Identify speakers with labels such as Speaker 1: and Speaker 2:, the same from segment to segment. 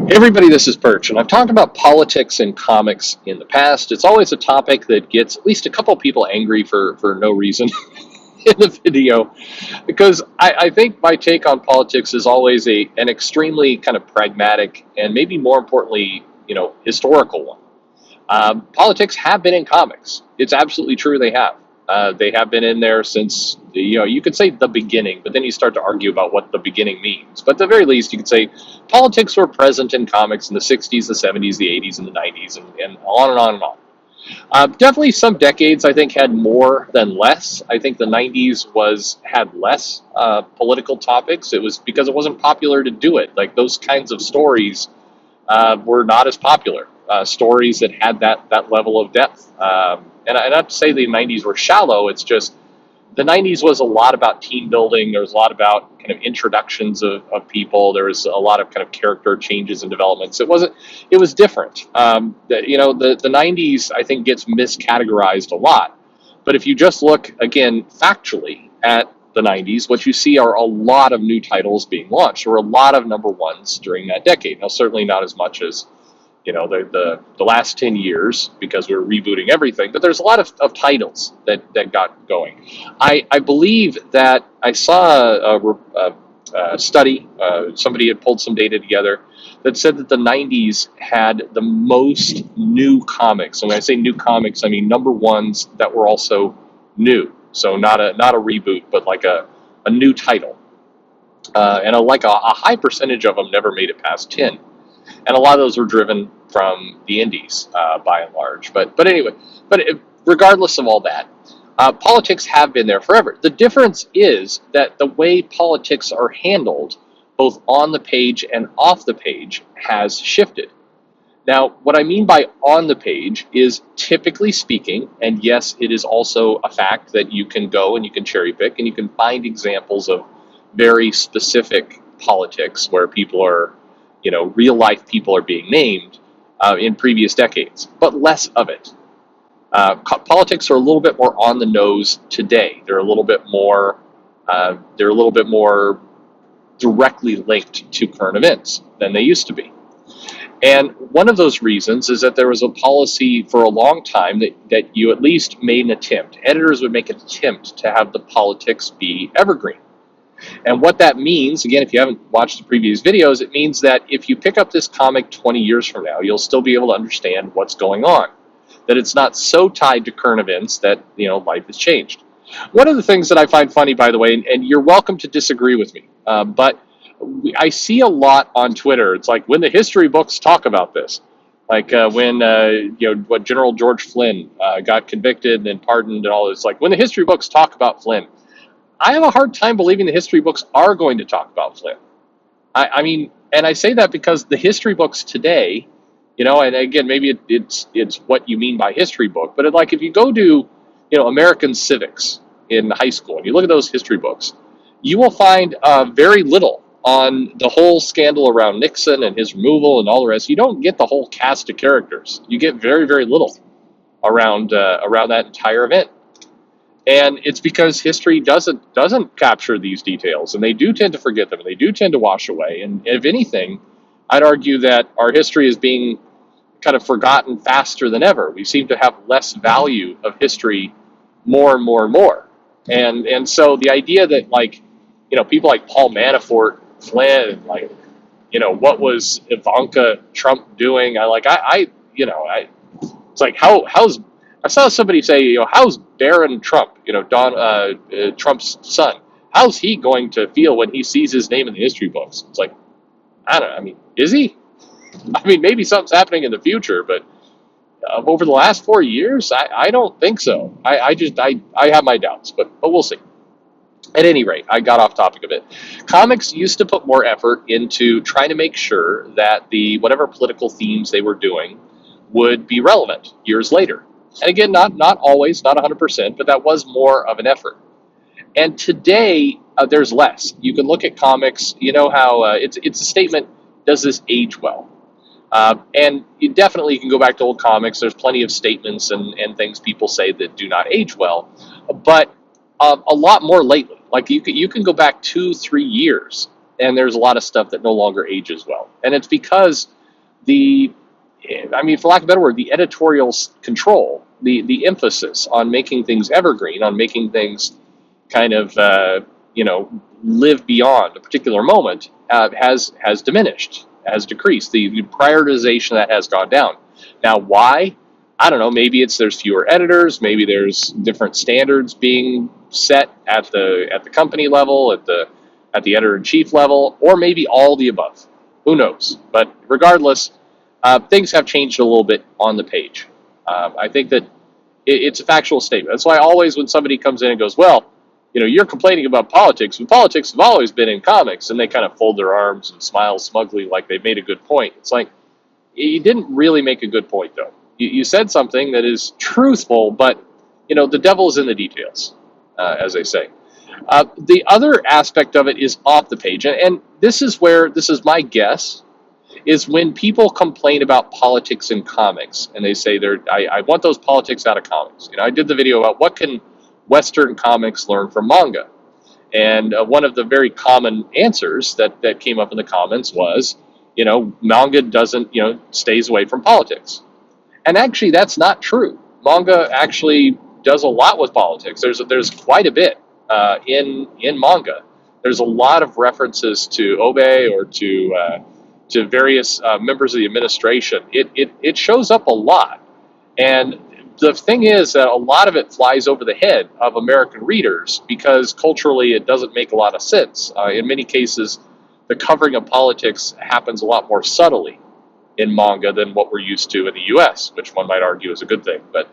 Speaker 1: Hey everybody, this is Perch, and I've talked about politics and comics in the past. It's always a topic that gets at least a couple people angry for no reason in the video, because I think my take on politics is always an extremely kind of pragmatic and maybe more importantly, historical one. Politics have been in comics. It's absolutely true they have. They have been in there since, you could say the beginning, but then you start to argue about what the beginning means. But at the very least, you could say politics were present in comics in the 60s, the 70s, the 80s, and the 90s, and on and on and on. Definitely some decades, I think, had more than less. I think the 90s had less political topics. It was because it wasn't popular to do it. Like those kinds of stories were not as popular. Stories that had that level of depth. And not to say the 90s were shallow, it's just the 90s was a lot about team building. There was a lot about kind of introductions of people. There was a lot of kind of character changes and developments. It was different. The 90s, I think, gets miscategorized a lot. But if you just look, again, factually at the 90s, what you see are a lot of new titles being launched. There were a lot of number ones during that decade. Now, certainly not as much as the last 10 years because we were rebooting everything, but there's a lot of titles that got going. I believe that I saw a study, somebody had pulled some data together that said that the 90s had the most new comics. And when I say new comics, I mean number ones that were also new. So not a reboot, but like a new title. And a high percentage of them never made it past 10. And a lot of those were driven from the indies, by and large. But anyway, regardless of all that, politics have been there forever. The difference is that the way politics are handled, both on the page and off the page, has shifted. Now, what I mean by on the page is, typically speaking, and yes, it is also a fact that you can go and you can cherry pick and you can find examples of very specific politics where people are, real life people are being named in previous decades, but less of it. Politics are a little bit more on the nose today. They're a little bit more. They're a little bit more directly linked to current events than they used to be. And one of those reasons is that there was a policy for a long time that you at least made an attempt. Editors would make an attempt to have the politics be evergreen. And what that means, again, if you haven't watched the previous videos, it means that if you pick up this comic 20 years from now, you'll still be able to understand what's going on. That it's not so tied to current events that, life has changed. One of the things that I find funny, by the way, and you're welcome to disagree with me, but I see a lot on Twitter. It's like when the history books talk about this, like when what General George Flynn got convicted and pardoned and all this. Like when the history books talk about Flynn, I have a hard time believing the history books are going to talk about Flynn. I mean, and I say that because the history books today, and again, maybe it's what you mean by history book, but like if you go to, American civics in high school and you look at those history books, you will find very little on the whole scandal around Nixon and his removal and all the rest. You don't get the whole cast of characters. You get very, very little around that entire event. And it's because history doesn't capture these details, and they do tend to forget them, and they do tend to wash away. And if anything, I'd argue that our history is being kind of forgotten faster than ever. We seem to have less value of history more and more and more. And so the idea that people like Paul Manafort, Flynn, what was Ivanka Trump doing? It's like how's I saw somebody say, how's Barron Trump, Trump's son, how's he going to feel when he sees his name in the history books? It's like, I don't know. I mean, is he? I mean, maybe something's happening in the future, but over the last 4 years, I don't think so. I have my doubts, but we'll see. At any rate, I got off topic a bit. Comics used to put more effort into trying to make sure that the whatever political themes they were doing would be relevant years later. And again, not always, not 100%, but that was more of an effort. And today, there's less. You can look at comics, how it's a statement, does this age well? And you definitely can go back to old comics. There's plenty of statements and things people say that do not age well, but a lot more lately. Like you can go back 2-3 years, and there's a lot of stuff that no longer ages well. And it's because the, I mean, for lack of a better word, the editorial control, the emphasis on making things evergreen, on making things kind of live beyond a particular moment, has diminished, has decreased. The prioritization of that has gone down. Now, why? I don't know. Maybe it's there's fewer editors. Maybe there's different standards being set at the company level, at the editor in chief level, or maybe all the above. Who knows? But regardless, things have changed a little bit on the page. I think that it's a factual statement. That's why always when somebody comes in and goes, well, you're complaining about politics, but politics have always been in comics, and they kind of fold their arms and smile smugly like they've made a good point. It's like, you didn't really make a good point, though. You said something that is truthful, but, the devil is in the details, as they say. The other aspect of it is off the page, and this is my guess, is when people complain about politics in comics, and they say I want those politics out of comics. I did the video about what can Western comics learn from manga, and one of the very common answers that came up in the comments was, manga doesn't, stays away from politics, and actually that's not true. Manga actually does a lot with politics. There's quite a bit in manga. There's a lot of references to Obe or to various members of the administration. It shows up a lot. And the thing is that a lot of it flies over the head of American readers because culturally it doesn't make a lot of sense. In many cases, the covering of politics happens a lot more subtly in manga than what we're used to in the U.S., which one might argue is a good thing. But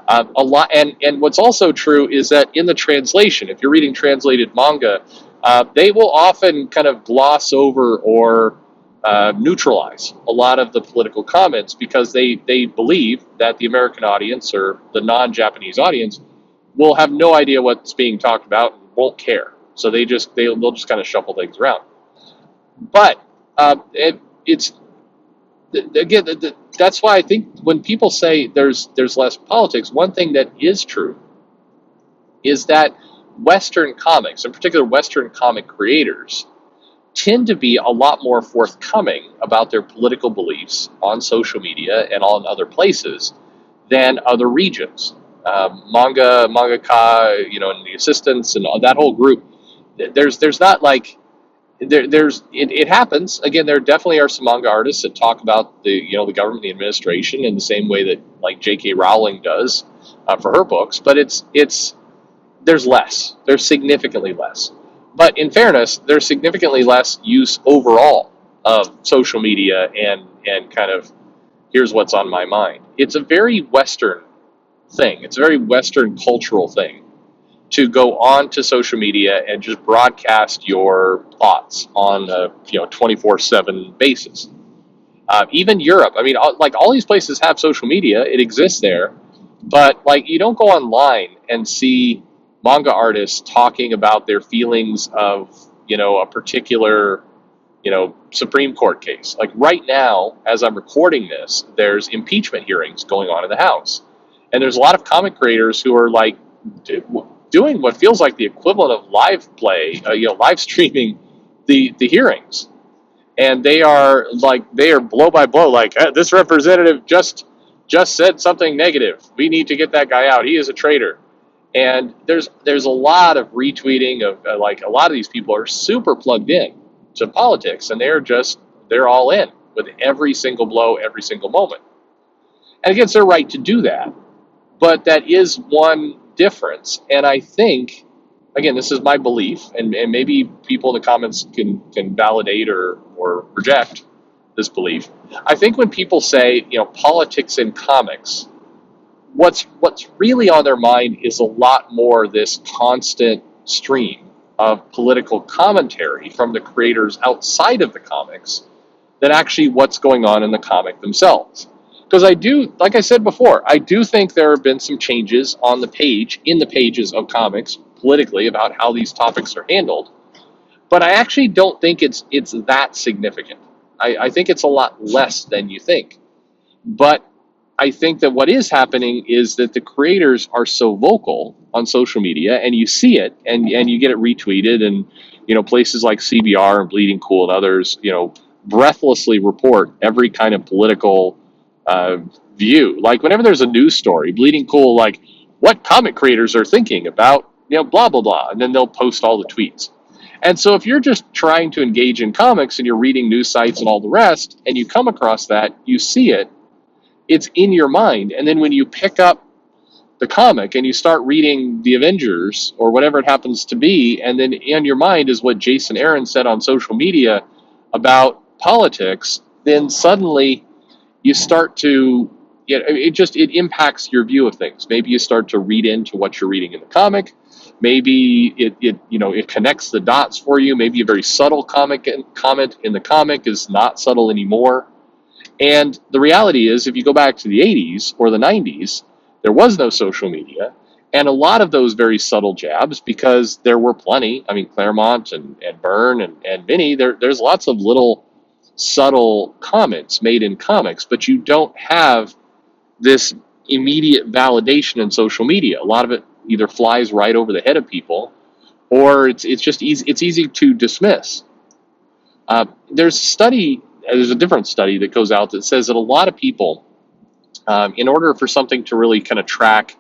Speaker 1: a lot, and what's also true is that in the translation, if you're reading translated manga, they will often kind of gloss over or neutralize a lot of the political comments because they believe that the American audience or the non-Japanese audience will have no idea what's being talked about and won't care. So they'll just kind of shuffle things around. But it's again, that's why I think when people say there's less politics, one thing that is true is that Western comics, in particular Western comic creators, tend to be a lot more forthcoming about their political beliefs on social media and on other places than other regions. Mangaka, and the assistants and that whole group. There's not like it happens again. There definitely are some manga artists that talk about the government, the administration, in the same way that like J.K. Rowling does for her books. But there's less. There's significantly less. But in fairness, there's significantly less use overall of social media and kind of here's what's on my mind. It's a very Western thing. It's a very Western cultural thing to go on to social media and just broadcast your thoughts on a 24/7 basis. Even Europe, I mean, like all these places have social media. It exists there, but like you don't go online and see manga artists talking about their feelings of a particular Supreme Court case. Like right now, as I'm recording this, there's impeachment hearings going on in the House, and there's a lot of comic creators who are like doing what feels like the equivalent of live play, live streaming the hearings, and they are blow by blow. Like this representative just said something negative. We need to get that guy out. He is a traitor. And there's a lot of retweeting of like a lot of these people are super plugged in to politics, and they're all in with every single blow, every single moment. And again, it's their right to do that, but that is one difference. And I think, again, this is my belief, and maybe people in the comments can validate or reject this belief. I think when people say politics in comics, what's really on their mind is a lot more this constant stream of political commentary from the creators outside of the comics than actually what's going on in the comic themselves. Because like I said before, I do think there have been some changes on the page, in the pages of comics, politically, about how these topics are handled. But I actually don't think it's that significant. I think it's a lot less than you think. But I think that what is happening is that the creators are so vocal on social media, and you see it, and you get it retweeted, and places like CBR and Bleeding Cool and others, breathlessly report every kind of political uh, view. Like whenever there's a news story, Bleeding Cool, like what comic creators are thinking about, blah blah blah, and then they'll post all the tweets. And so if you're just trying to engage in comics and you're reading news sites and all the rest, and you come across that, you see it, it's in your mind, and then when you pick up the comic and you start reading the Avengers or whatever it happens to be, and then in your mind is what Jason Aaron said on social media about politics, then suddenly you start to it impacts your view of things. Maybe you start to read into what you're reading in the comic. Maybe it connects the dots for you. Maybe a very subtle comment in the comic is not subtle anymore. And the reality is, if you go back to the 80s or the 90s, there was no social media. And a lot of those very subtle jabs, because there were plenty, I mean, Claremont and Byrne and Vinny, there's lots of little subtle comments made in comics, but you don't have this immediate validation in social media. A lot of it either flies right over the head of people, or it's just easy. It's easy to dismiss. There's a different study that goes out that says that a lot of people, in order for something to really kind of track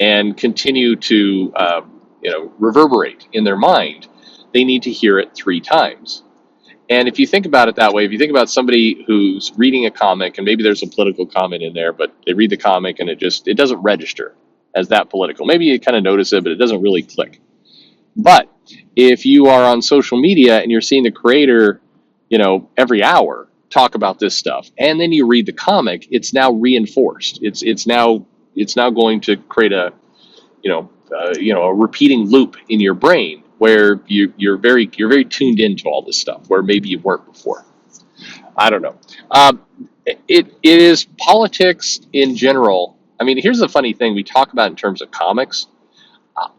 Speaker 1: and continue to reverberate in their mind, they need to hear it 3 times. And if you think about it that way, if you think about somebody who's reading a comic and maybe there's a political comment in there, but they read the comic and it doesn't register as that political. Maybe you kind of notice it, but it doesn't really click. But if you are on social media and you're seeing the creator, every hour talk about this stuff, and then you read the comic, it's now reinforced. It's now going to create a a repeating loop in your brain where you're very tuned into all this stuff where maybe you weren't before. I don't know. It is politics in general. I mean, here's the funny thing we talk about in terms of comics.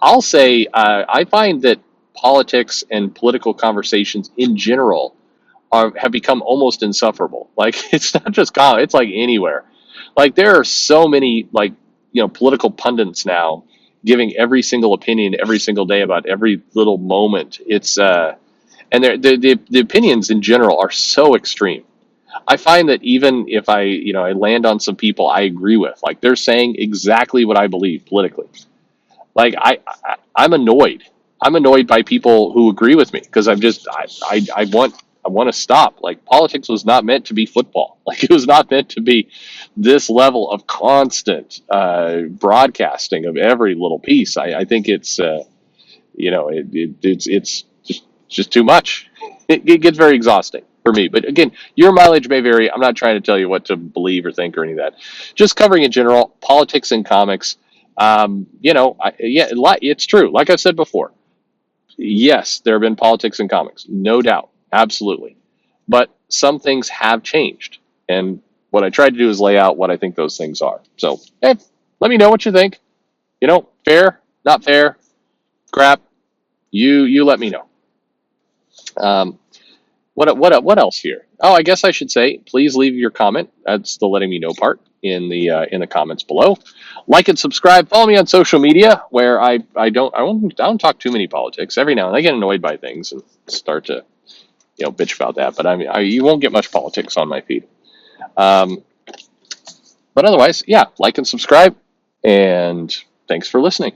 Speaker 1: I'll say I find that politics and political conversations in general have become almost insufferable. Like it's not just comics; it's like anywhere. Like there are so many political pundits now giving every single opinion every single day about every little moment. It's and the opinions in general are so extreme. I find that even if I land on some people I agree with, like they're saying exactly what I believe politically. Like I'm annoyed. I'm annoyed by people who agree with me because I want to stop. Like politics was not meant to be football. Like it was not meant to be this level of constant broadcasting of every little piece. I think it's it's just too much. It gets very exhausting for me. But again, your mileage may vary. I'm not trying to tell you what to believe or think or any of that. Just covering in general politics and comics. It's true. Like I've said before, yes, there have been politics in comics, no doubt, absolutely. But some things have changed, and what I tried to do is lay out what I think those things are. So, hey, let me know what you think. Fair, not fair, crap. You let me know. What else here? Oh, I guess I should say, please leave your comment. That's the letting me know part in the comments below. Like and subscribe. Follow me on social media where I don't talk too many politics. Every now and then I get annoyed by things and start to bitch about that. But you won't get much politics on my feed. But otherwise, yeah, like and subscribe, and thanks for listening.